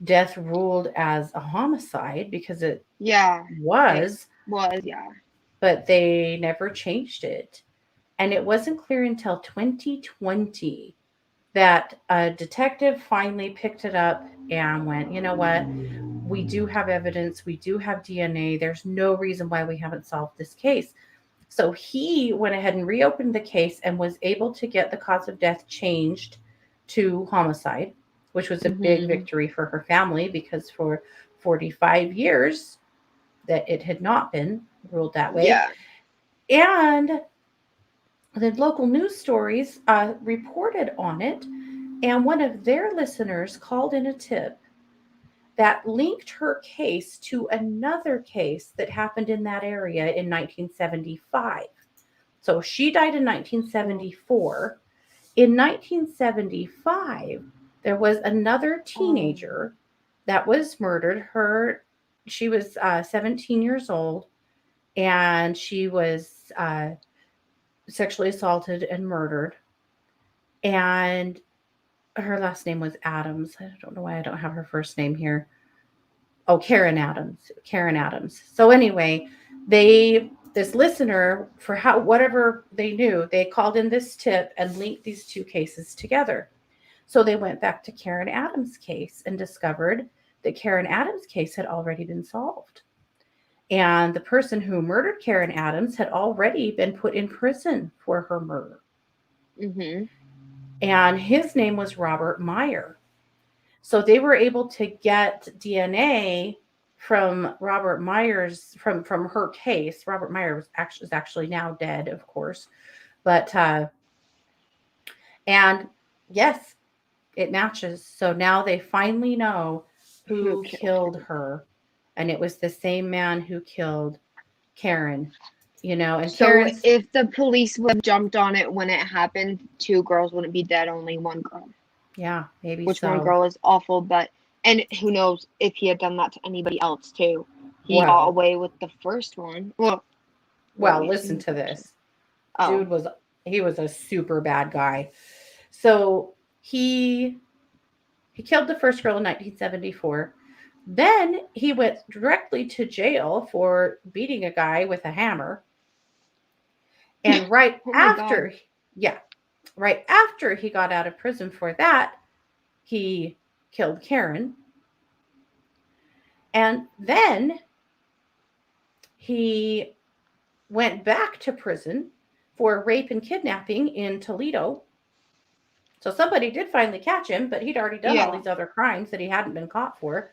death ruled as a homicide because it Yeah. It was, was, yeah. but they never changed it. And it wasn't clear until 2020 that a detective finally picked it up and went, you know what? We do have evidence. We do have DNA. There's no reason why we haven't solved this case. So he went ahead and reopened the case and was able to get the cause of death changed to homicide, which was a big Mm-hmm. victory for her family because for 45 years that it had not been ruled that way. Yeah. And the local news stories reported on it, and one of their listeners called in a tip that linked her case to another case that happened in that area in 1975. So she died in 1974. In 1975, there was another teenager that was murdered. She was 17 years old, and she was sexually assaulted and murdered. And her last name was Adams. I don't know why I don't have her first name here. Oh, Karen Adams. Karen Adams. So anyway, this listener, for whatever they knew, they called in this tip and linked these two cases together. So they went back to Karen Adams' case and discovered that Karen Adams' case had already been solved. And the person who murdered Karen Adams had already been put in prison for her murder. Mm-hmm. And his name was Robert Meyer. So they were able to get DNA from Robert Meyer's from her case. Robert Meyer is actually now dead, of course, but and yes, it matches. So now they finally know who killed her, and it was the same man who killed Karen. And So Karen's if the police would have jumped on it when it happened, two girls wouldn't be dead, only one girl. yeah, maybe Which one so. girl is awful, and who knows if he had done that to anybody else too. He got Well, away with the first one. Well, listen to this. Oh. Dude he was a super bad guy. So he killed the first girl in 1974. Then he went directly to jail for beating a guy with a hammer. And right Oh my after, God. yeah, right after he got out of prison for that, he killed Karen. And then he went back to prison for rape and kidnapping in Toledo. So somebody did finally catch him, but he'd already done all these other crimes that he hadn't been caught for.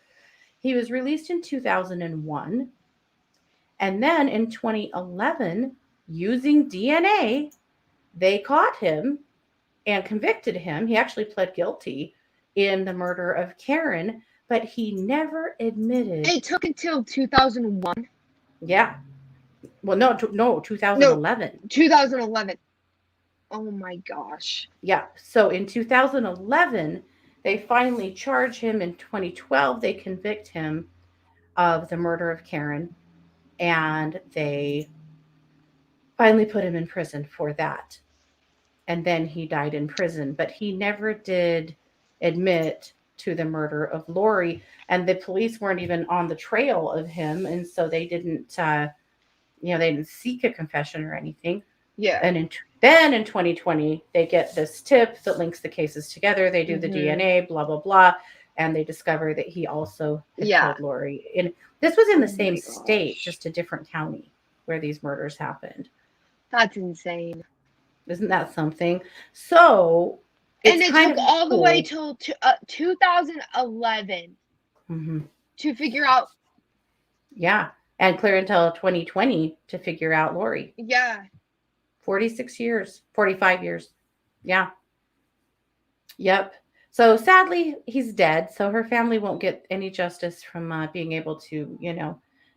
He was released in 2001. And then in 2011, using DNA, they caught him and convicted him. He actually pled guilty in the murder of Karen, but he never admitted. It took until 2001. Yeah. Well, no, 2011. No, 2011. Oh my gosh. Yeah. So in 2011, they finally charge him. In 2012, they convict him of the murder of Karen, and they finally put him in prison for that. And then he died in prison, but he never did admit to the murder of Lori, and the police weren't even on the trail of him, and so they didn't they didn't seek a confession or anything. Yeah. And then in 2020 they get this tip that links the cases together. They do the DNA, blah blah blah, and they discover that he also had killed Lori. And this was in the same state, just a different county where these murders happened. That's insane. Isn't that something? So and it took all the way till 2011 to figure out. Yeah, and clear until 2020 to figure out Lori. Yeah. 46 years, 45 years. Yeah. Yep. So sadly, he's dead. So her family won't get any justice from being able to,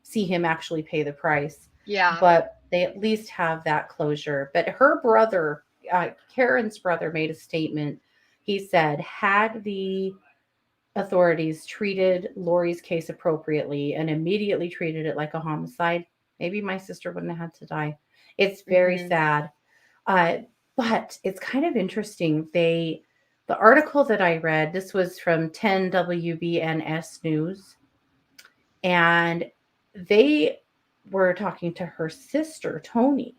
see him actually pay the price. Yeah. But they at least have that closure. But her brother, Karen's brother, made a statement. He said, had the authorities treated Lori's case appropriately and immediately treated it like a homicide, maybe my sister wouldn't have had to die. It's very Hmm. sad. Uh, but it's kind of interesting. The article that I read, this was from 10 WBNS News, and they were talking to her sister, Tony.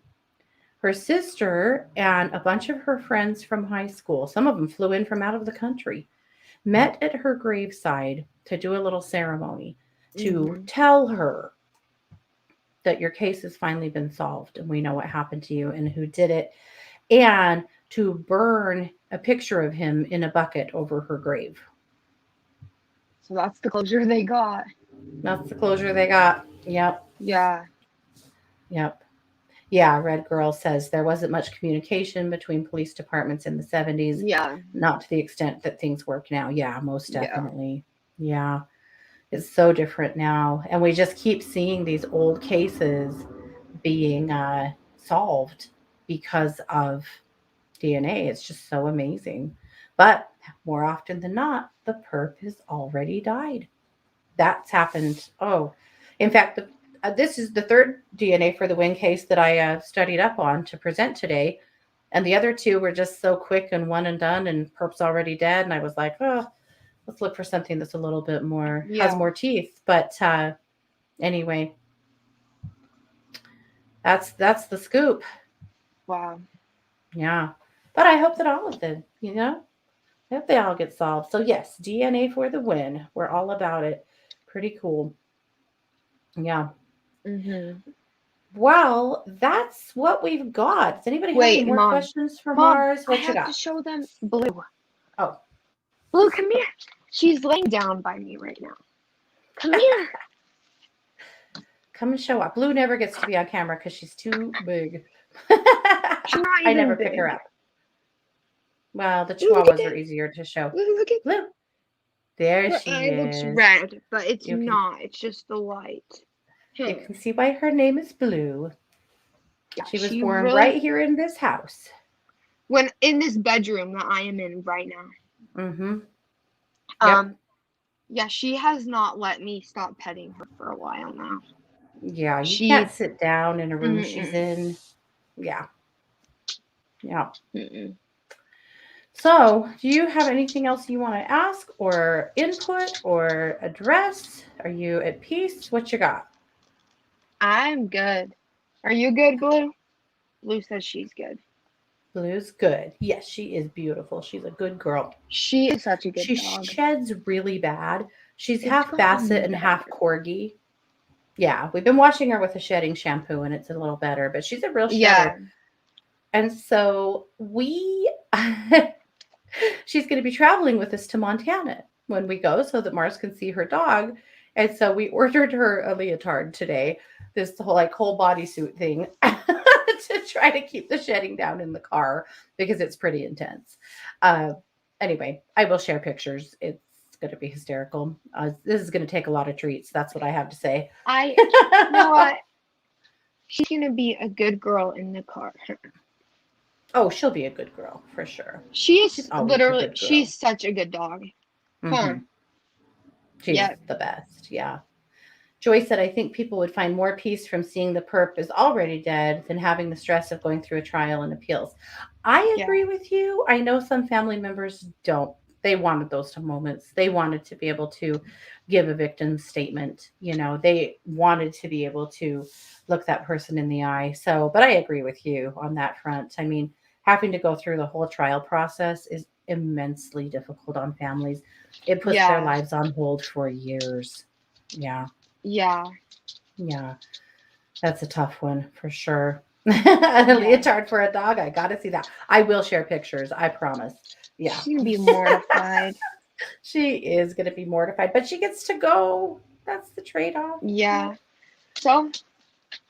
Her sister and a bunch of her friends from high school, some of them flew in from out of the country, met at her graveside to do a little ceremony to Hmm. tell her that your case has finally been solved and we know what happened to you and who did it, and to burn a picture of him in a bucket over her grave. So that's the closure they got. That's the closure they got. Yep. Yeah. Yep. Yeah, Red Girl says there wasn't much communication between police departments in the 70s, Yeah. not to the extent that things work now. Yeah, most Yeah. definitely. Yeah. It's so different now. And we just keep seeing these old cases being solved because of DNA. It's just so amazing. But more often than not, the perp has already died. That's happened. Oh, in fact, this is the third DNA for the win case that I studied up on to present today. And the other two were just so quick and one and done, and perp's already dead. And I was like, oh, let's look for something that's a little bit more, has Yeah. more teeth. But anyway, that's the scoop. Wow. Yeah. But I hope that all of them, I hope they all get solved. So yes, DNA for the win. We're all about it. Pretty cool. Yeah. Hmm. Well, that's what we've got. Does anybody have any Wait, more Mom. questions for Mom, Mars? I What you have to got? show them Blue. Oh, Blue, come here. She's laying down by me right now. Come here. come and show up. Blue never gets to be on camera because she's too big. She's not I even never pick her big. up. Well, the Ooh, look at chihuahuas are that. easier to show. Look at Blue. There her she eye looks is. red, but it's You can not. It's just the light. you can see why her name is Blue. Yeah, She was she born really right here in this house. when in this bedroom that I am in right now. Mm-hmm. Yep. Um, yeah, she has not let me stop petting her for a while now. Yeah, you can't She sit down in a room she's mm-mm, in. Yeah. Yeah. mm-mm. So, do you have anything else you want to ask or input or address? Are you at peace? What you got? I'm good. Are you good, Blue? Blue says she's good. Blue's good. Yes, she is beautiful. She's a good girl. She is such a good She dog. sheds really bad. She's It's half gotten Basset and half better. Corgi. Yeah, we've been washing her with a shedding shampoo and it's a little better, but she's a real Yeah, shedder. And so she's going to be traveling with us to Montana when we go so that Mars can see her dog. And so we ordered her a leotard today, this whole bodysuit thing to try to keep the shedding down in the car because it's pretty intense. Uh, anyway, I will share pictures. It's going to be hysterical. This is going to take a lot of treats. That's what I have to say. you know what? She's gonna be a good girl in the car. Oh, she'll be a good girl for sure. She She's is always a literally, good girl. she's such a good dog. Huh. Hmm. She's Yeah. the best. Yeah. Joy said, I think people would find more peace from seeing the perp is already dead than having the stress of going through a trial and appeals. I Yeah. agree with you. I know some family members don't. They wanted those moments. They wanted to be able to give a victim statement. They wanted to be able to look that person in the eye. So, but I agree with you on that front. I mean, having to go through the whole trial process is immensely difficult on families. It puts their Yeah. lives on hold for years. Yeah. Yeah. Yeah, that's a tough one for sure. A Yeah. leotard for a dog. I got to see that. I will share pictures. I promise. Yeah. She's gonna be mortified. She is going to be mortified, but she gets to go. That's the trade off. Yeah. So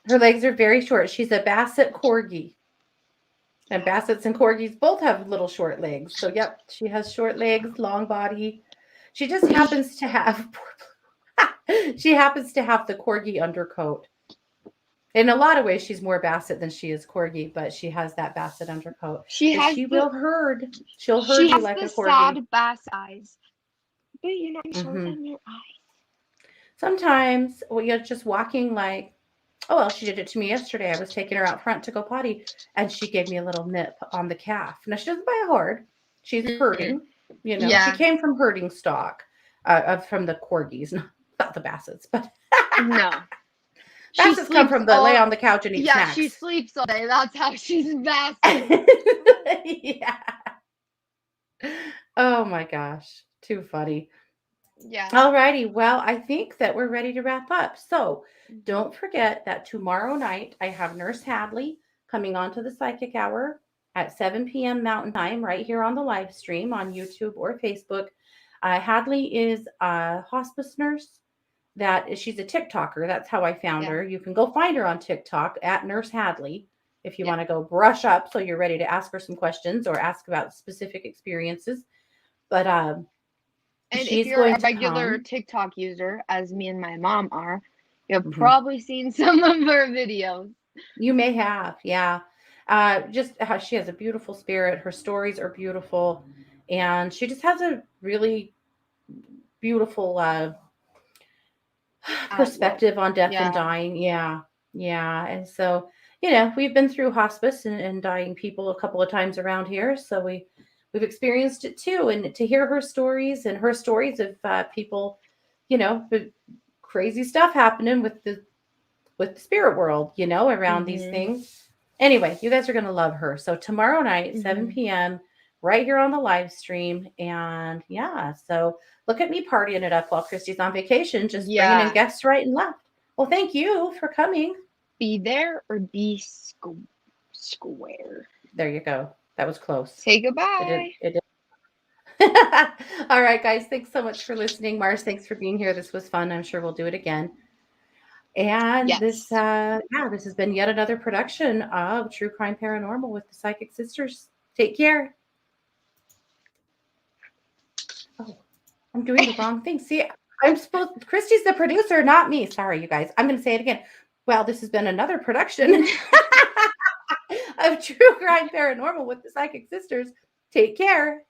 Her legs are very short. She's a Basset Corgi. And bassets and corgis both have little short legs. So, yep, she has short legs, long body. She just happens to have she happens to have the corgi undercoat. In a lot of ways, she's more basset than she is corgi, but she has that basset undercoat. She But has she the will herd. She'll she herd you has like the a corgi. sad bass eyes, but you're not showing Hmm. them your eyes. Sometimes you're just walking like, oh, well, she did it to me yesterday. I was taking her out front to go potty, and she gave me a little nip on the calf. Now, she doesn't bite hard. She's herding. She Yeah. came from herding stock, from the corgis, not the bassets, but No. She bassets come sleeps from the lay all on the couch and eat yeah, she snacks. sleeps all day. That's how she's basset. Yeah. Oh my gosh. Too funny. Yeah. All righty. Well, I think that we're ready to wrap up. So don't forget that tomorrow night I have Nurse Hadley coming on to the Psychic Hour at 7 p.m. Mountain Time right here on the live stream on YouTube or Facebook. Hadley is a hospice nurse she's a TikToker. That's how I found Yeah. her. You can go find her on TikTok at Nurse Hadley if you Yeah. want to go brush up so you're ready to ask her some questions or ask about specific experiences. But And if she's you're going a to regular come. TikTok user, as me and my mom are, you've Mhm. probably seen some of her videos. You may have, yeah. Just how she has a beautiful spirit. Her stories are beautiful, and she just has a really beautiful Outlook. perspective on death and Yeah. dying. Yeah, yeah. And so, we've been through hospice and dying people a couple of times around here, so we've experienced it too. And to hear her stories and her stories of people, the crazy stuff happening with the spirit world, around these Mhm. things. Anyway, you guys are going to love her. So tomorrow night, 7 Mhm. p.m., right here on the live stream. And yeah, so look at me partying it up while Christy's on vacation, just bringing in Yeah. guests right and left. Well, thank you for coming. Be there or be square. There you go. That was close. Say It did. goodbye. It did. All right, guys. Thanks so much for listening. Mars, thanks for being here. This was fun. I'm sure we'll do it again. And Yes. this has been yet another production of True Crime Paranormal with the Psychic Sisters. Take care. Oh, I'm doing the wrong thing. See, Christy's the producer, not me. Sorry, you guys. I'm going to say it again. Well, this has been another production of True Crime Paranormal with the Psychic Sisters. Take care.